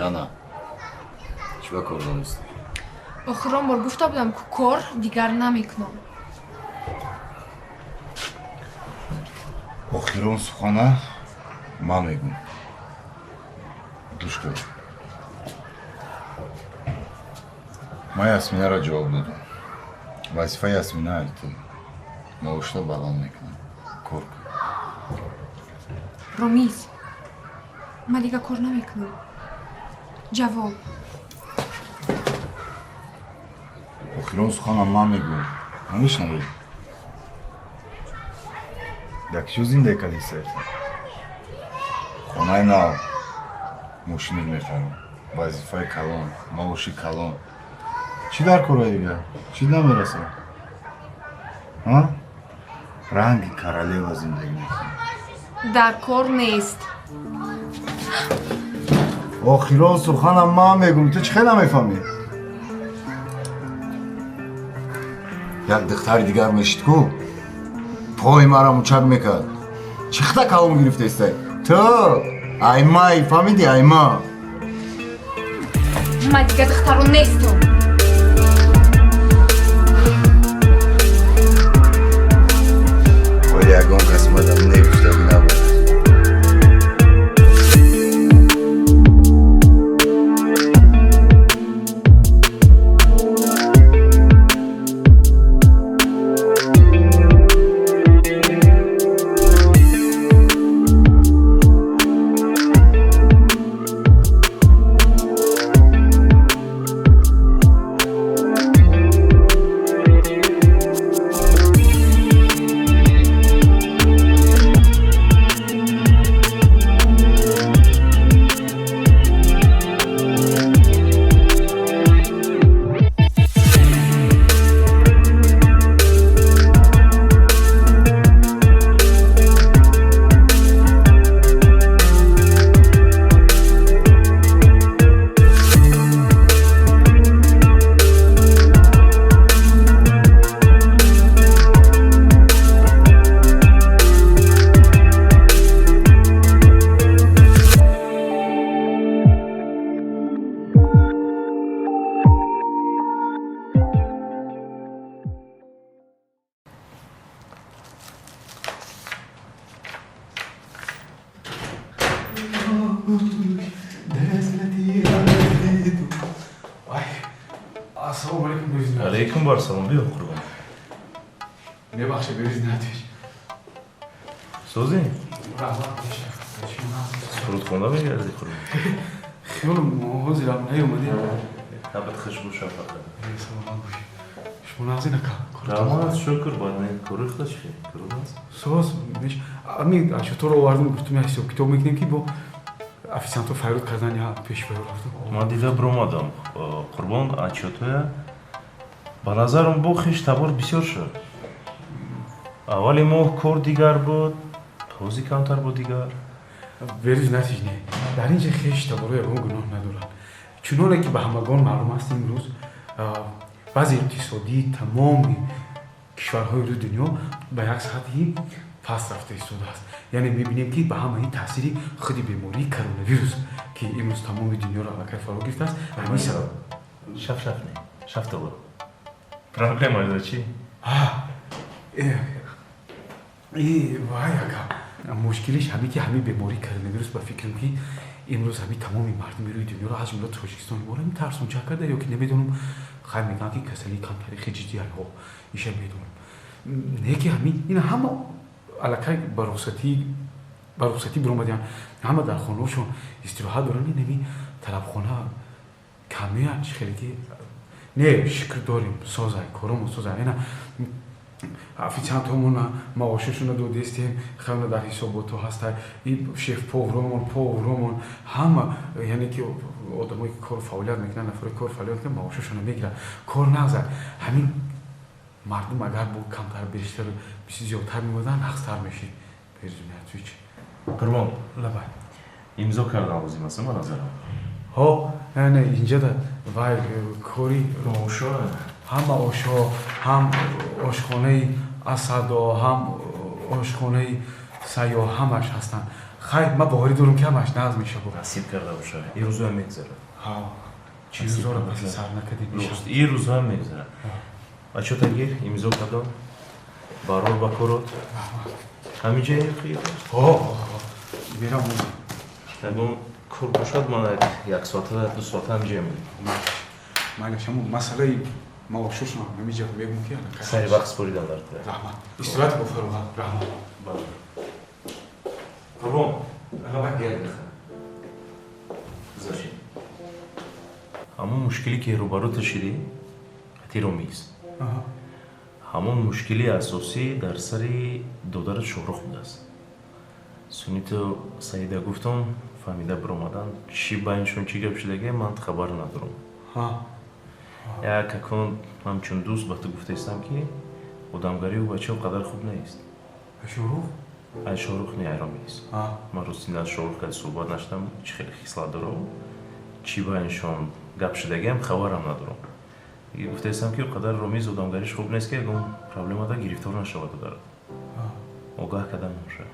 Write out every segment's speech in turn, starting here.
رنا چیکار کار داشتی؟ آخرام بار گفته بودم که کار دیگر نمیکنم. آخرون سخانه من میگم. گوش کن. من یاسمینه را جواب دادم. وظیفه یاسمینه البته معاشرت بلند میکنم. کار کن. رامیز من دیگه کار نمیکنم. جواب. آخرون سخانه من میگم. همیشه نبود. یک چیز این دیگه سرت. خانه نو ماشین میخرم. وظیفه کلان، معاشی کلان. چی در کاره دیگه؟ چی نمیرسه؟ ها؟ رنگ کرالیو زندگی میکنم. در کار نیست. آخرون سخنم من میگم تو چه نمیفهمی؟ یک دختر دیگر میشید کو پای مرا مچک میکرد چخته کلام گرفته است تو ایما فهمیدی ایما من دیگه دخترون نیستم. ولی اگه اون قسمتم نگفته نبود علیکم بار سلام بیا قربان. نبخشه بریز نداری. سوزی؟ سرود خونده میگردی قربان. خیلی موازی رام نیومدی. حبت خشبو شفقه. سلام باشی. شما نازی نکن. رحمت شکر باید نه کاری خدا چی قربان. سوز میش. امی چطور آوردم گفتم میشه کتاب میکنیم که با افیسانتو فایروت کردن یا پیش برو. من دیده برآمدم قربان آچوتویا. به نظرم با خیش تبار بسیار شد. اولی ماه کار دیگر بود، توزی کمتر بود دیگر. بریز نتیجه در اینجا خیش تباره یکون گناه ندارن. چنانه که به همگان معلوم است امروز بعضی اقتصادی تمام کشورهای روی دنیا به یک سطحی پس رفته ایستاده است. یعنی میبینیم که به همه تاثیری خود بیماری کرونا ویروس که امروز تمام دنیا را علاقه فرا گرفته است. همین سبب شف نه. شف تو برو. پرابلم است چی؟ وای اگه مشکلش همین که همین بیماری کرونا ویروس با فکرم که امروز همین تمامی مردم روی دنیا را از جمله تاجیکستان بالا میترسون چه کرده یا که نمیدونم خیلی میگن که کسلی کم تاریخ جدی ها ایشه میدونم نه که همین این همه علاقه با رخصتی برآمدن همه در خانه‌شون استراحت دارن نمی طلبخانه کمیش خیلی نه شکر داریم سازای کارمون سازای نه افیسانتمون معاششون رو دستیم خیلی در حسابات هست این شف پوغرامون همه یعنی که آدمایی که کار فعالیت میکنن نفر کار فعالیت که معاششون رو میگیرن کار نگذار همین مردم اگر با کمتر بیشتر بیشتر زیادتر میمودن نقصتر میشید برزونی تویچ قربان لبای امضا کردم وزیم است من نظرم ها نه اینجا ده وای کاری روشا هم آشا هم آشخانه اسدا هم آشخانه سیاه همش هستن хай ма боварӣ дорам ки ҳамаш нағз мешавад. насиб карда боша ин рӯзҳоям мегзарад ҳа чизора баси сар накади дуст ин рӯзҳоям мегзарад бачота гир имзо кардон барор ба корот ҳаминҷа мерам ягон кор бошад ман як соата ду соата ҳаминҷа мегирам майла шамо масъалаи маошуш намиҷа мегум ки сайри вақт споридан дар тира раҳмат истироҳат бо фаруға раҳмат Qurban, ravak geldi. Zачем? Hamon mushkili ki rubaru tashidi ҳатиромиз. Ҳамон мушкили асосӣ дар сари додара шоҳрух будааст. Суниту Саида гуфтам фаҳмида биромадан чӣ байнашон чӣ гап шудагӣ ман хабар надорам. Як акон ҳамчун дӯст ба ту гуфтаистам ки одамгарию бачаҳо қадар хуб нест. Шоҳрух? Ай шоҳрух не айромиз. Ман рӯзина аз шоҳрух кади суҳбат наштам чӣ хеле хислат дорам. Чӣ байнашон гап шудагиам хабарам надорам. Гуфтаистам ки қадар ромиз одамгариш хуб нест ки ягон проблемада гирифтор нашавад дорад. Огаҳ кардан бошад.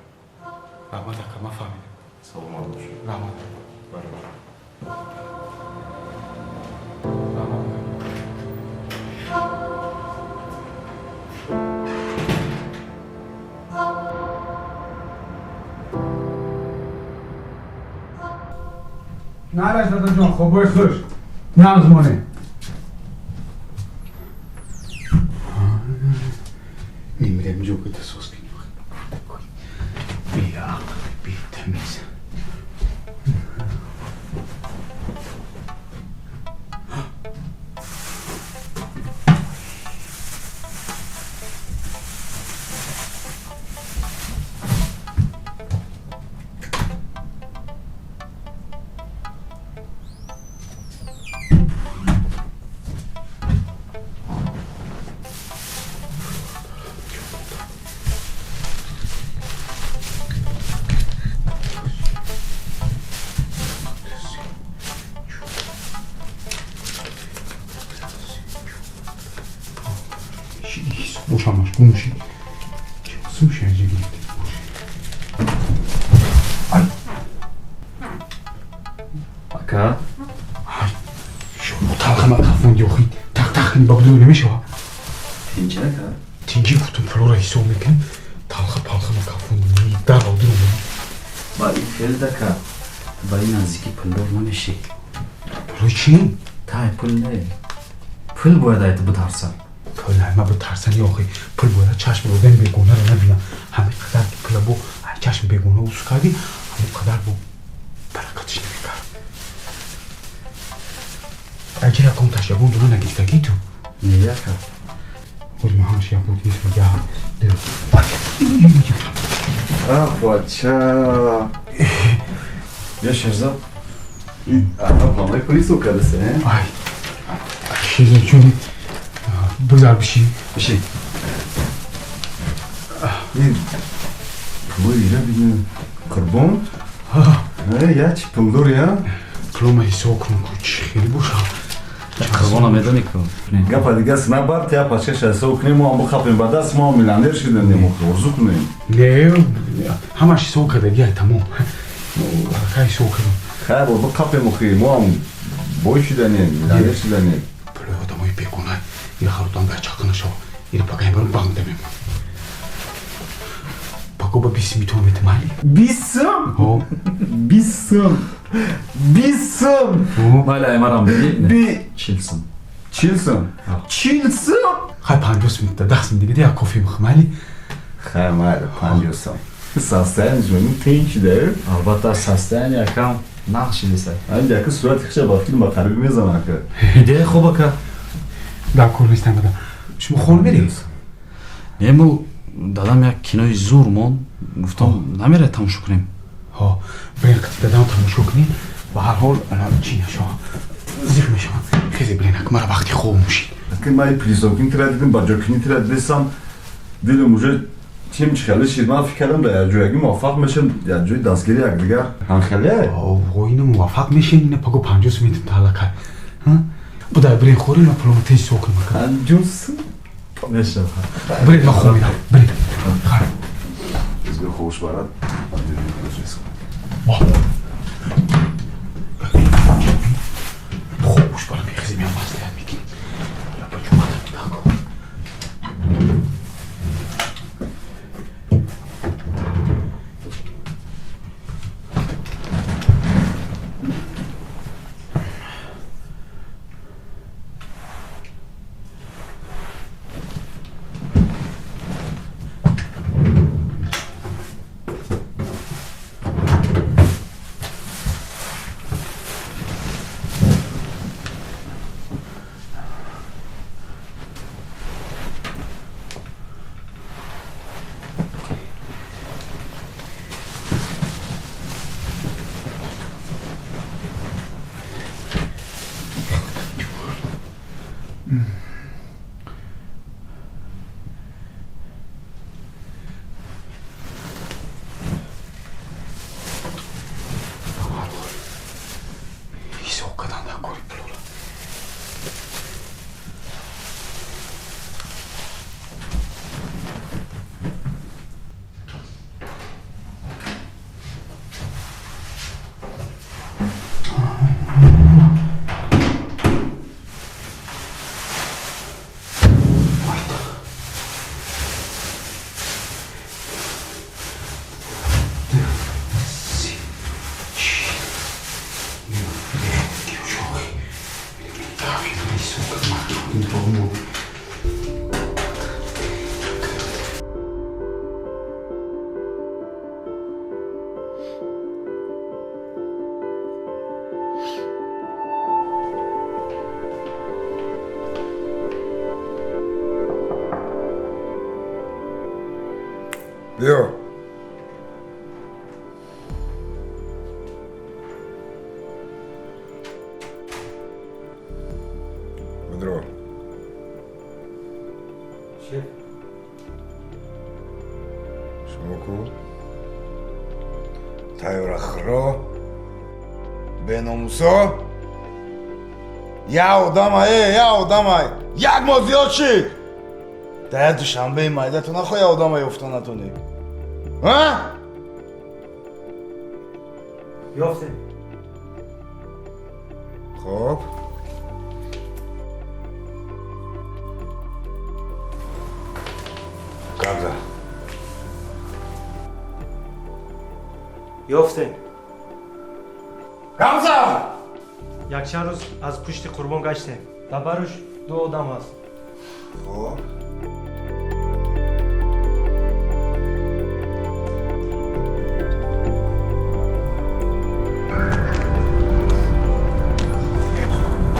Раҳмат ака, ман фаҳмидам. Саломат бош. Раҳмат. نعرش دادا جان خوبای خوش نغز مانه نمیرم جو که تسوس کنیم بی عقل بی تمیز Boşanmış, konuşayım. Su şerci gitti. Ay. Aka, Ay. Şu talxama kafon yok. Tak tak gibi bakdı öyle mi şu? tinch aka. Tinci kutum flora hisom ekan. Talxa palxama kafon ni dar oldu mu? Ba ifeld aka. Ba in nazdiki puldor namishi. Ruçin. Tay pul ne? Pul boyad aytib butarsan. Pul ma bu tarsan yo'qi. Pul bo'la chashma o'dan begona nabina. Hamma qadar pul bu chashma begona uskadi. Hamma qadar bu barakatش نمیکار. اگه یکم تشابه دونه نگیستگی تو Niye aka? خود ما همش یک بودیش میگه دیو Ah, bacha. Ya Şehzad. Ablamla polis okadası he? ay şeyden şöyle güzel bir şey. Bir şey. Bu ile bir kurban. He ya çıpıldır ya. Kloma hiç okun kuç. Heli boşa. Kurban amedani ko. Gap hadi gel sınav bart ya başka şey soknayım o bu kapıyı badas mı milaner şeyden ne mutlu orzuk ne? Ne? Hamaş soğuk kadar gel tamam. Kay soğuk kadar. Hayır bu kapıyı mı kıyım o boy şeyden ne milaner şeyden ne? Böyle adamı ipek ona. İri harutan da çakına şov. İri pakayım ben bang demem. Pakoba bismi tomet mali. Bism. O. Bism. Bism. Hala emaram dedi. Bir Chilsin. Chilsin. Chilsin. Hay 50 minutda daxsin digida ya kofe mixmali. Xamal panjosam. Sasten jonu tinchde. Albatta sasdan yakam naqsh desak. Anda ki surat xisha bafil maqarib mezan aka. Ide خوب aka. Da ko'rishdan bada. Shuma xonam bering. Ему дадам як кинои зур мон гуфтам намере тамошо кунем. Ha, ben qatdadan tomosha kunим. Va har hol ana chi nasho. Zikr mesham. Khizi bilenak mara vaqti خوب mushid. Ki may plisovkin tradidim bajokini tradisam dilim uje tim çıkalı şirman fikrim de ya joyagi muvaffaq meşim ya joy dasgiri yak digar han khale. O ina muvaffaq meshin ina pago 50 minut talaka. Ha? Bu da bilen khorim ma pulom tez sokun maka. Han junsun. Meşim. Bilen ma khomina. Bilen. Khar. Bizga xo'sh barat. خوب گوش کنم یه خیلی میام مسئولیت میگیم یا با جمعه نگاه کن Isso é o canal da cor plura. بیا بدرو شف شما کو تایور خرا به ناموسا یا آدمای یک ما زیاد شید در دوشنبه مایدتون نخواه یا آدمای افتانتونی ها؟ یافته خب قبضه یافته قبضه یک چند روز از پشت قربان گشتیم در برش 2 آدم هست خب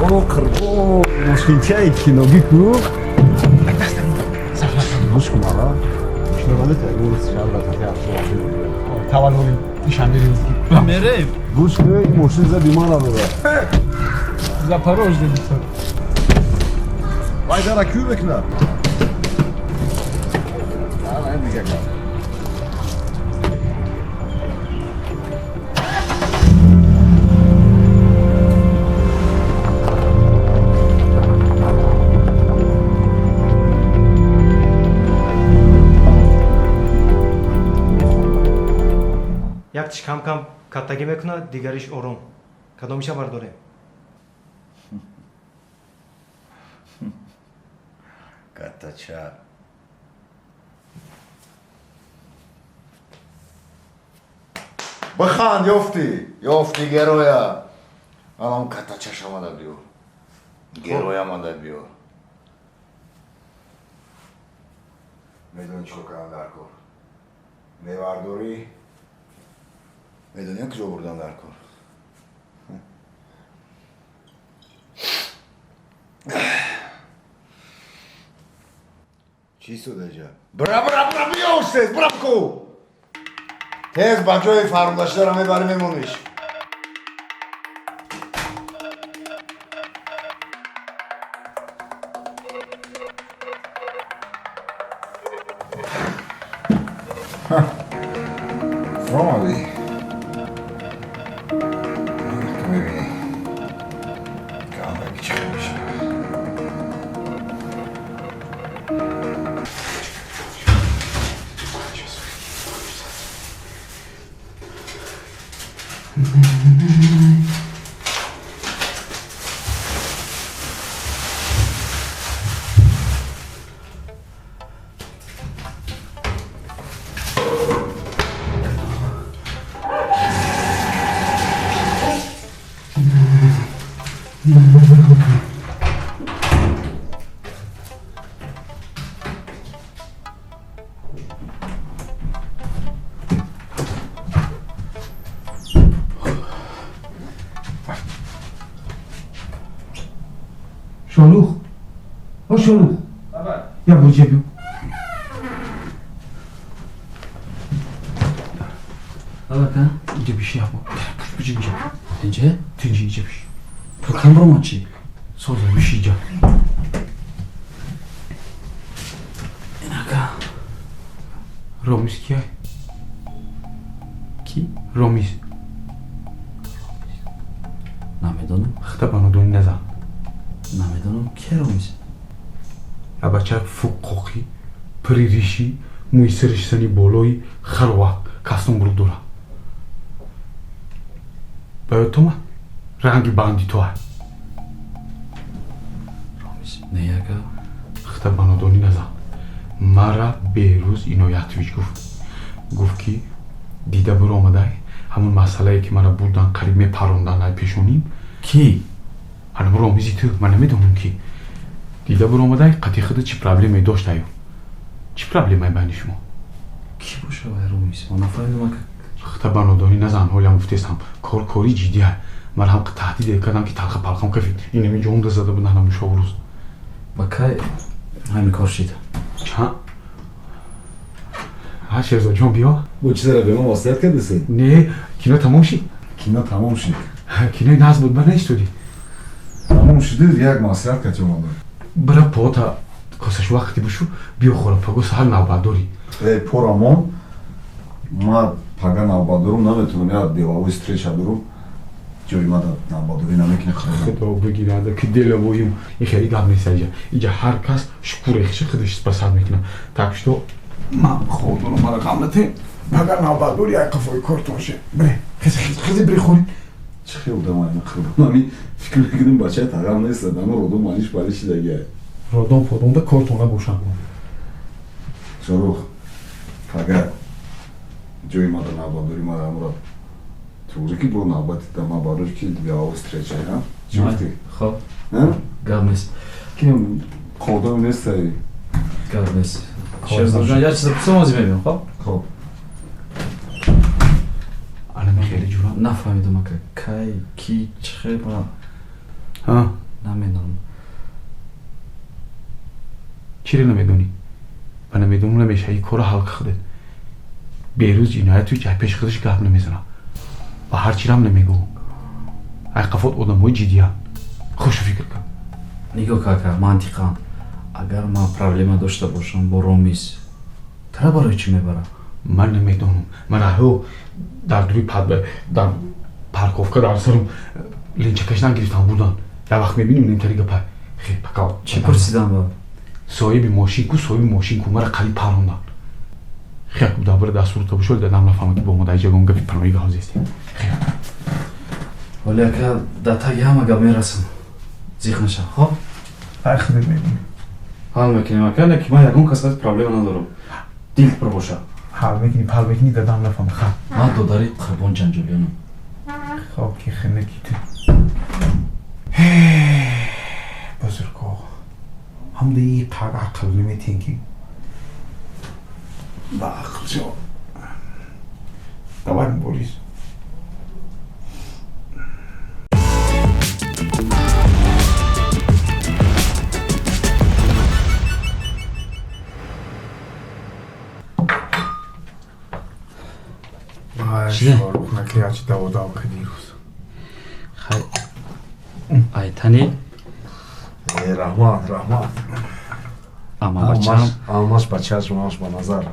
برو قربون مشکلچه کینوگی کو گوش کن آقا شنواله تگورس شب تاتی افسو تولد نشانه میره گوش کن این مشکل ز بیمار رو Запорожье лицо. وای دارا کیو بکنه آره دیگه یک کم کم کتگی میکنه دیگریش آروم کدامش برداره Катача. Бахан, ёфти героя. Алам катача шама да биё. Героя ма да биё. Медони чико кардам дар кор. Мевардорӣ. Медонӣ куҷо бурдам дар кор. چی شده جا؟ برا بیاوستید برا بکو تیز بچه فرمداشته را میبری میمونیش فرامدی تو میبینی که آن بگی چه میشه شالوخ شالوخ یا بوجه بیو Alaka? اینجا بیشی یا پوش بجی اینجا اینجا؟ تو اینجا بیشی تو کامرو چی؟ سازا بیشی اینجا اینکا رامیز کیه؟ کی؟ رامیز نمیدونم خطا بانو نزن نمیدونم کی رامیز یا بچه فوقی پری ریشی موی سرش سنی بالایی خلوه کستون برو دورا باید تو ما رنگی باندی تو های رامیز نیاکا خطا بانو نزن مرا بیروز اینو یاتویش گفت که دیده برو آمده همون مسئله ای که مرا بردن قریب می پروندن های پیشونیم کی؟ هنم رامیزی تو من نمیدونم کی دیده برو آمده قطعی خدا چی پرابلمی داشت ایو چی پرابلمی بین شما کی باشه وای رامیز ما نفهمیدم خطا بانودانی نزن حالی هم گفتیستم کاری جدی های من هم تهدید کردم که تلخ پلخم کفید این همی جونده زده بودن هم شو روز با کی همین کار شده چند؟ ها شیرزاد جان بیا Bu چرا به ما وصیت کردی؟ نه کینا تمام شد کینا تمام شد. کینا ناز بود من نشدی تمام شده یک وصیت کردی ما. برا پاتا کاسش وقتی بشو بیا خورا پگو سهل نوباداری ای پورامون ما پگا نوبادورم نمیتونم یا دیوارو استریچ دارم جوی ما نوبادوری نمیکنه خیلی. خدا بگیرنده که دل ویم این خیلی گپ نیست اینجا هر کس شکورش خودش پسند میکنه так что من خودم مرا قبلته پگا نوبادوری یک قفای کارتون شه بره خیلی بری خورین چه خیلی دمایی خیلی فکر میکنم بچه تقام نیست دم رودو مالیش بالیش دیگه رودون پودون ده کارتون بوشن شروع پگا جوی ما نوبادوری ما امروز توری که برو نوبادی دم بارش که دیوارو استریچ ها چی گفتی؟ خب ها؟ گپ نیست که خدا نیست گپ نیست شیرزاد جان یه چیز پسو مازی ببینم خب خب الان خیلی جورم نفهمیدم که کی چه با ها نمیدونم چی رو نمیدونی؟ من نمیدونم نمیشه یک کار حل کرده بیروز جنایت توی جای پیش خودش گپ نمیزنه و هر چی هم نمیگو ای قفات آدم های جدی هم خوش فکر کن نگاه کاکا منطقا اگر ما پرابلم داشته باشم با رامیز ترا برای چی میبرم من نمیدونم من راهو در دوری در پارکوفکا در سرم لینچه کشیدن گرفتم بودن یه وقت میبینیم نمیتونی گپای خیلی پکا چی پرسیدم با صاحب ماشین کو مرا قریب پروندن خیلی بوده برای دستور تو بشول دادم نفهمم با مدعی جگون گفت پناهی گاز هستیم خیلی ولی اگر در تایی هم اگر میرسم زیخ نشم خب خیلی میبینیم حال میکنیم اگر که ما یکون کسات پرابلم ندارم دیل پر باشه حال میکنی دادم نفهم خب من دوداری قربان جنجالیانم خب که خیلی نگیده بزرگو هم دی عقل نمیتینگی با عقل جو دوام بولیس چیه؟ شاروخ نکلی هرچی دوادام که دیروز خیلی ایتانی رحمان اما بچم алмаз бачааш мааш ба назар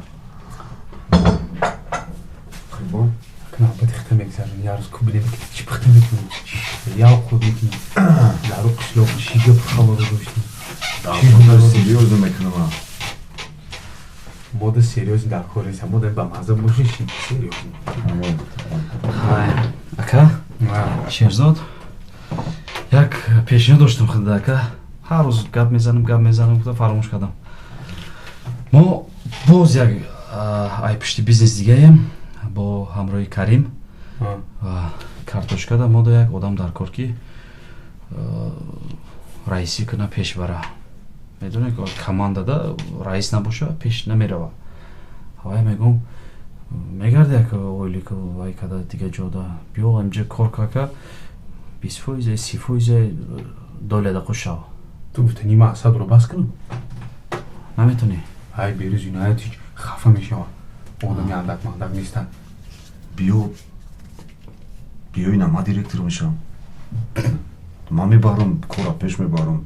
хибон کنم با تخته میگذارن یه روز کوبیده میکنی چی بخته میکنی یا خود میکنی لارو قشلاق شیگه بخواه رو روشتی сериозно мекунам ما ده سریوز در کار هستم ما ده با مزه موشه شید سریوز های اکا шерзод як пешниҳод доштам худда ака ҳар рӯз гап мезанам гуфта фаромӯш кардам. Мо боз як ай пишти бизнес дигаем бо ҳамроҳи Карим ва карточкада мода як одам дар кор ки раисӣ куна пеш бара. Медонед командада раис набоша пеш намерава. Ҳавай мегӯм мегарди як ойли ки вай када дига ҷода биё инҷа кор кака 20%, 30% долада қушав. ту гуфтани ман 100 бас кунам? Наметонӣ? ай берӯз иноят ҳич хафа мешавам. Одами андак мандак нестан. биё ина ман директор мешавам. ман мебарам кора пеш мебарам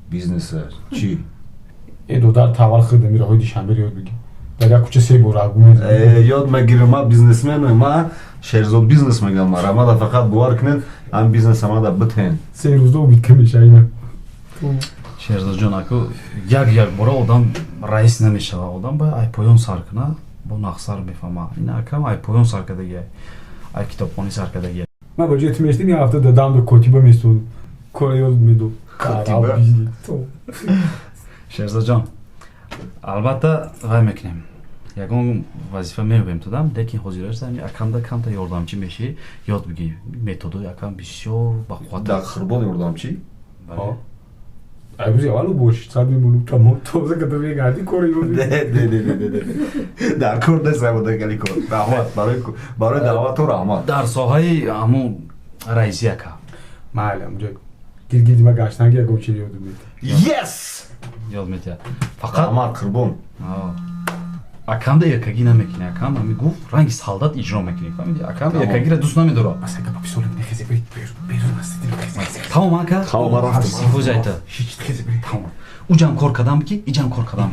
бизнеса чӣ? додар тавал хӯрдами роҳои душанбе ёд бигир. дар як кӯча 3 бор агу ёд мегирам ман бизнесменам. ман шерзод бизнес мегам мара. мада фақат бовар кунед ам бизнеса мада битен. 3 рӯзда убитка мешавина. Шерзоҷон аку як бора одам раис намешава. Одам ба ай поён сар куна бо нақсар мефаҳма. Ина акам ай поён сар кардагӣ ай китобхонӣ сар кардагӣ. ман ба ҷои ту мештем як ҳафта дадам до котиба местодам. кора ёд медод. Котиба? Шерзоҷон албатта вай мекунем. Ягон вазифа меёбем тудам, лекин ҳозирашдам акамда камта ёрдамчӣ мешӣ, ёд бигӣ методу якам бисёр бақувват. дар хурбон ёрдамчӣ? амрӯз аввалу бош сад мемонам тамом тоза када мегарди кора ёд. дар кор несамудагали кор. раҳмат барои даъвату раҳмат. Дар соҳаи ҳамун раисӣ ака. майли амҷо гиргиди ма гаштанги ягон чиз ёдам мед. Yes! Ёд метиҳад. Фақат раҳмат қурбон. акамда якагӣ намекунӣ. Акам ами гуфт ранги солдат иҷро мекунӣ. Фаҳмидӣ? Акам якагиро дӯст намедорад. бас ага бисоли нехезе бери берун астиди нехезе. Тамом ака? Тамом рафтам. Сифозайта. ҳич нехезе бери. Тамом. Уҷам кор кардам ки, иҷам кор кардам.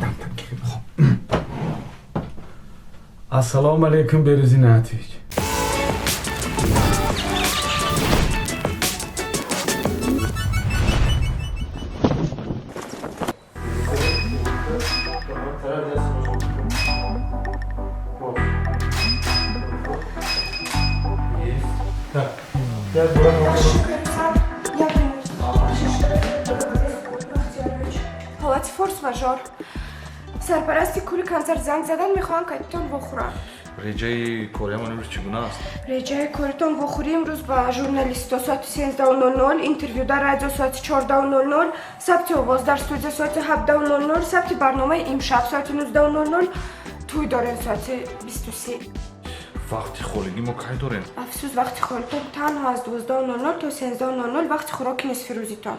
ассалому алайкум берӯз иноятович. ҳолати форс-мажор. сарпарасти кӯли концерт занг задан мехоҳанд кайтитон вохӯранд. Реҷаи кораямон имрӯз чӣ гуна аст? реҷаи коритон вохӯрӣ имрӯз ба журналиста соати 13:00, интервю дар радио соати 14:00, сабти овоз дар студия соати 17:00, сабти барномаи имшаб соати 19:00, тӯй дорем соати 23. вақти холигӣ мо кай дорем? афсӯс вақти холитон танҳо аз 12:00 то 13:00 вақти хӯроки нисфирӯзитон.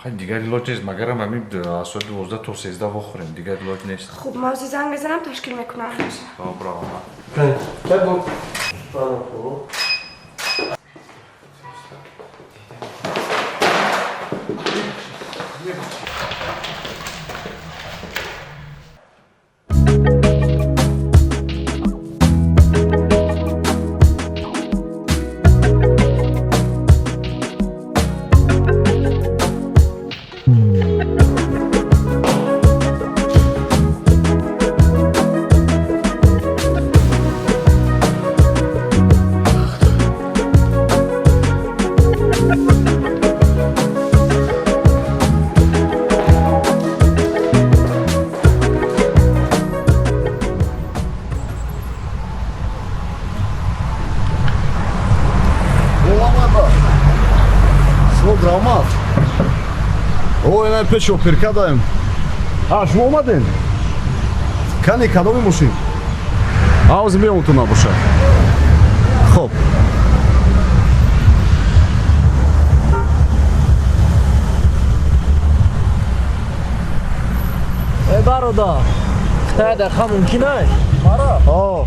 хай дигар илоҷ нест магарам ҳамин аз соати 12 то 13 вохӯрем. дигар илоҷ нест. хуб мавзи занг мезанам ташкил мекунам. браво. Рамат. Ой, на пешо перкадаем. шумо омаден? Кани кадоми мошин? ҳозир меом ту набоша. Хоб. бародар, қитай дар хам мумкин аст? О,